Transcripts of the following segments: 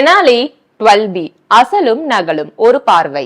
Tenali 12B அசலும் நகலும் ஒரு பார்வை.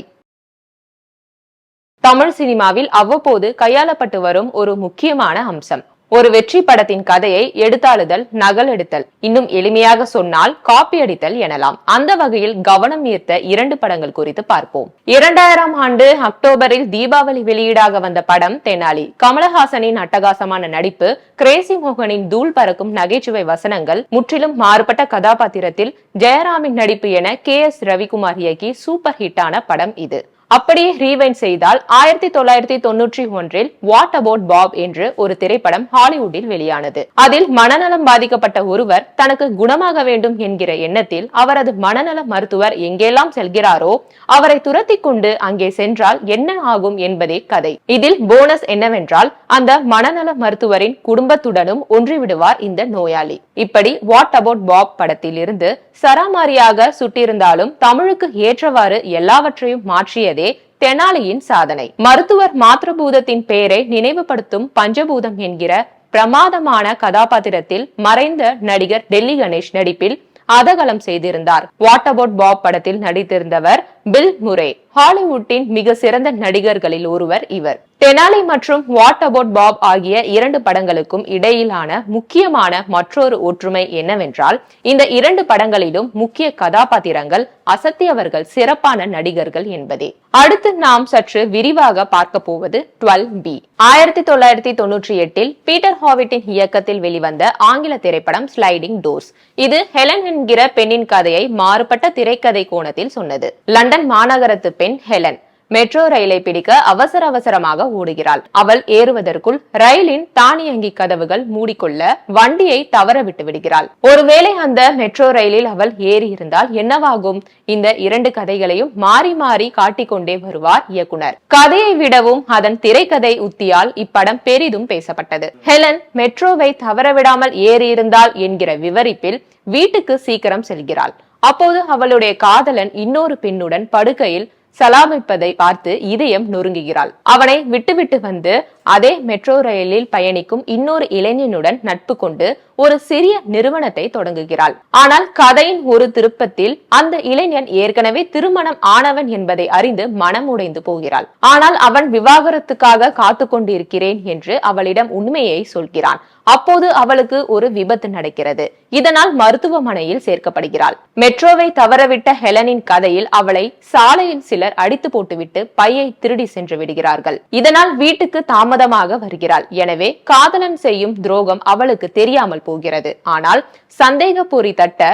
தமிழ் சினிமாவில் அவ்வப்போது கையாளப்பட்டு வரும் ஒரு முக்கியமான அம்சம். ஒரு வெற்றி படத்தின் கதையை எடுத்தாளுதல், நகல் எடுத்தல், இன்னும் எளிமையாக சொன்னால் காப்பி அடித்தல் எனலாம். அந்த வகையில் கவனம் ஈர்த்த 2 படங்கள் குறித்து பார்ப்போம். 2000ஆம் ஆண்டு அக்டோபரில் தீபாவளி வெளியீடாக வந்த படம் தெனாலி. கமலஹாசனின் அட்டகாசமான நடிப்பு, கிரேசி மோகனின் தூள் பறக்கும் நகைச்சுவை வசனங்கள், முற்றிலும் மாறுபட்ட கதாபாத்திரத்தில் ஜெயராமின் நடிப்பு என KS ரவிக்குமார் இயக்கி சூப்பர் ஹிட்டான படம் இது. அப்படியே ரீவைண்ட் செய்தால் 1991இல் வாட் அபவுட் பாப் என்று ஒரு திரைப்படம் ஹாலிவுட்டில் வெளியானது. அதில் மனநலம் பாதிக்கப்பட்ட ஒருவர் தனக்கு குணமாக வேண்டும் என்கிற எண்ணத்தில் அவரது மனநல மருத்துவர் எங்கெல்லாம் செல்கிறாரோ அவரை துரத்தி கொண்டு அங்கே சென்றால் என்ன ஆகும் என்பதே கதை. இதில் போனஸ் என்னவென்றால் அந்த மனநல மருத்துவரின் குடும்பத்துடனும் ஒன்றிவிடுவார் இந்த நோயாளி. இப்படி வாட் அபவுட் பாப் படத்தில் இருந்து சராமாரியாக சுட்டிருந்தாலும் தமிழுக்கு ஏற்றவாறு எல்லாவற்றையும் மாற்றியதே தெனாலியின் சாதனை. மருத்துவர் மாத்ருபூதத்தின் பெயரை நினைவுபடுத்தும் பஞ்சபூதம் என்கிற பிரமாதமான கதாபாத்திரத்தில் மறைந்த நடிகர் டெல்லி கணேஷ் நடிப்பில் அதகலம் செய்திருந்தார். வாட் அபவுட் பாப் படத்தில் நடித்திருந்தவர் பில் முரே. ஹாலிவுட்டின் மிக சிறந்த நடிகர்களில் ஒருவர் இவர். தெனாலி மற்றும் வாட் அபவுட் பாப் ஆகிய 2 படங்களுக்கும் இடையிலான முக்கியமான மற்றொரு ஒற்றுமை என்னவென்றால் இந்த 2 படங்களிலும் முக்கிய கதாபாத்திரங்கள் அசத்தியவர்கள், சிறப்பான நடிகர்கள் என்பதே. அடுத்து நாம் சற்று விரிவாக பார்க்க போவது 12B. 1998இல் பீட்டர் ஹாவிட்டின் இயக்கத்தில் வெளிவந்த ஆங்கில திரைப்படம் ஸ்லைடிங் டோர்ஸ். இது ஹெலன் என்கிற பெண்ணின் கதையை மாறுபட்ட திரைக்கதை கோணத்தில் சொன்னது. லண்டன் மாநகரத்து பெண் ஹெலன் மெட்ரோ ரயிலை பிடிக்க அவசரமாக ஓடுகிறாள். அவள் ஏறுவதற்குள் ரயிலின் தானியங்கி கதவுகள் மூடிக்கொள்ள வண்டியை தவற விட்டு விடுகிறாள். ஒருவேளை அந்த மெட்ரோ ரயிலில் அவள் ஏறி இருந்தால் என்னவாகும்? இந்த 2 கதைகளையும் மாறி மாறி காட்டிக்கொண்டே வருவார் இயக்குனர். கதையை விடவும் அதன் திரைக்கதை உத்தியால் இப்படம் பெரிதும் பேசப்பட்டது. ஹெலன் மெட்ரோவை தவறவிடாமல் ஏறி இருந்தால் என்கிற விவரிப்பில் வீட்டுக்கு சீக்கிரம் செல்கிறாள். அப்போது அவளுடைய காதலன் இன்னொரு பெண்ணுடன் படுக்கையில் சலாமிப்பதை பார்த்து இதயம் நொறுங்குகிறாள். அவனை விட்டுவிட்டு வந்து அதே மெட்ரோ ரயிலில் பயணிக்கும் இன்னொரு இளைஞனுடன் நட்பு கொண்டு ஒரு சிறிய நிறுவனத்தை தொடங்குகிறாள். ஆனால் கதையின் ஒரு திருப்பத்தில் அந்த இளைஞன் ஏற்கனவே திருமணம் ஆனவன் என்பதை அறிந்து மனம் உடைந்து போகிறாள். ஆனால் அவன் விவாகரத்துக்காக காத்து கொண்டிருக்கிறேன் என்று அவளிடம் உண்மையை சொல்கிறான். அப்போது அவளுக்கு ஒரு விபத்து நடக்கிறது. இதனால் மருத்துவமனையில் சேர்க்கப்படுகிறாள். மெட்ரோவை தவறவிட்ட ஹெலனின் கதையில் அவளை சாலையில் சிலர் அடித்து போட்டுவிட்டு பையை திருடி சென்று விடுகிறார்கள். இதனால் வீட்டுக்கு தாமதமாக வருகிறாள். எனவே காதலன் செய்யும் துரோகம் அவளுக்கு தெரியாமல் போகிறது. ஆனால் சந்தேக பொறி தட்ட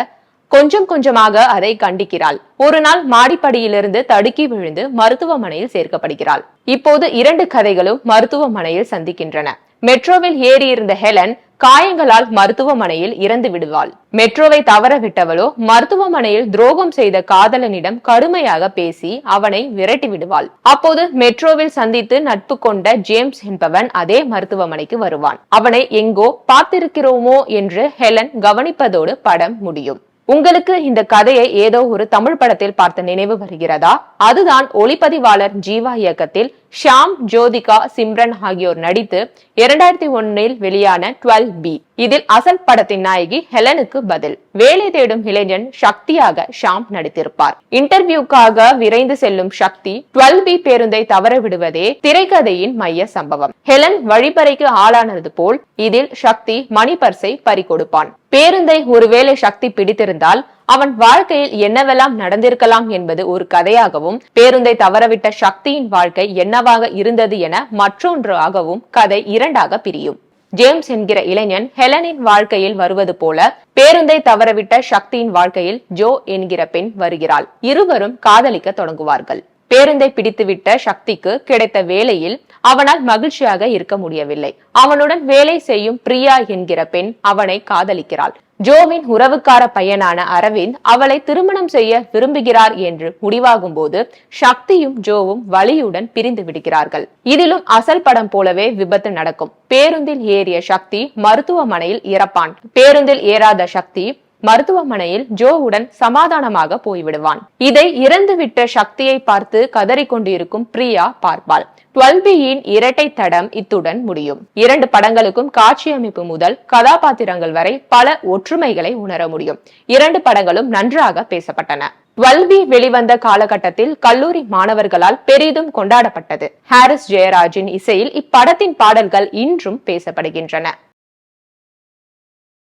கொஞ்சம் கொஞ்சமாக அதை கண்டிக்கிறாள். ஒரு நாள் மாடிப்படியிலிருந்து தடுக்கி விழுந்து மருத்துவமனையில் சேர்க்கப்படுகிறாள். இப்போது 2 கதைகளும் மருத்துவமனையில் சந்திக்கின்றன. மெட்ரோவில் ஏறி இருந்த ஹெலன் காயங்களால் மருத்துவமனையில் இறந்து விடுவாள். மெட்ரோவை தவற விட்டவளோ மருத்துவமனையில் துரோகம் செய்த காதலனிடம் கடுமையாக பேசி அவனை விரட்டி விடுவாள். அப்போது மெட்ரோவில் சந்தித்து நட்பு கொண்ட ஜேம்ஸ் என்பவன் அதே மருத்துவமனைக்கு வருவான். அவனை எங்கோ பார்த்திருக்கிறோமோ என்று ஹெலன் கவனிப்பதோடு படம் முடியும். உங்களுக்கு இந்த கதையை ஏதோ ஒரு தமிழ் படத்தில் பார்த்த நினைவு வருகிறதா? அதுதான் ஒளிப்பதிவாளர் ஜீவா இயக்கத்தில் ஷாம், ஜோதிகா, சிம்ரன் ஆகியோர் நடித்து 2001இல் வெளியான 12B. இதில் அசல் படத்தின் நாயகி ஹெலனுக்கு பதில் வேலை தேடும் இளைஞன் சக்தியாக ஷாம் நடித்திருப்பார். இன்டர்வியூக்காக விரைந்து செல்லும் சக்தி 12B பேருந்தை தவற விடுவதே திரைக்கதையின் மைய சம்பவம். ஹெலன் வழிப்பறைக்கு ஆளானது போல் இதில் சக்தி மணி பர்ஸை பறிகொடுப்பான். பேருந்தை ஒருவேளை சக்தி பிடித்திருந்தால் அவன் வாழ்க்கையில் என்னவெல்லாம் நடந்திருக்கலாம் என்பது ஒரு கதையாகவும், பேருந்தை தவறவிட்ட சக்தியின் வாழ்க்கை என்னவாக இருந்தது என மற்றொன்றாகவும் கதை 2ஆக பிரியும். ஜேம்ஸ் என்கிற இளைஞன் ஹெலனின் வாழ்க்கையில் வருவது போல பேருந்தை தவறவிட்ட சக்தியின் வாழ்க்கையில் ஜோ என்கிற பெண் வருகிறாள். இருவரும் காதலிக்க தொடங்குவார்கள். பேருந்தை பிடித்துவிட்ட சக்திக்கு கிடைத்த வேலையில் அவனால் மகிழ்ச்சியாக இருக்க முடியவில்லை. அவனுடன் வேலை செய்யும் பிரியா என்கிற பெண் அவனை காதலிக்கிறாள். ஜோவின் உறவுக்கார பையனான அரவிந்த் அவளை திருமணம் செய்ய விரும்புகிறார் என்று முடிவாகும் போது சக்தியும் ஜோவும் வலியுடன் பிரிந்து விடுகிறார்கள். இதிலும் அசல் படம் போலவே விபத்து நடக்கும். பேருந்தில் ஏறிய சக்தி மருத்துவமனையில் இறப்பான். பேருந்தில் ஏறாத சக்தி மருத்துவமனையில் ஜோவுடன் சமாதானமாக போய்விடுவான். இதை இறந்துவிட்ட சக்தியை பார்த்து கதறிக்கொண்டிருக்கும் பிரியா பார்ப்பாள். 12Bயின் இரட்டை தடம் இத்துடன் முடியும். 2 படங்களுக்கும் காட்சி அமைப்பு முதல் கதாபாத்திரங்கள் வரை பல ஒற்றுமைகளை உணர முடியும். 2 படங்களும் நன்றாக பேசப்பட்டன. 12B வெளிவந்த காலகட்டத்தில் கல்லூரி மாணவர்களால் பெரிதும் கொண்டாடப்பட்டது. ஹாரிஸ் ஜெயராஜின் இசையில் இப்படத்தின் பாடல்கள் இன்றும் பேசப்படுகின்றன.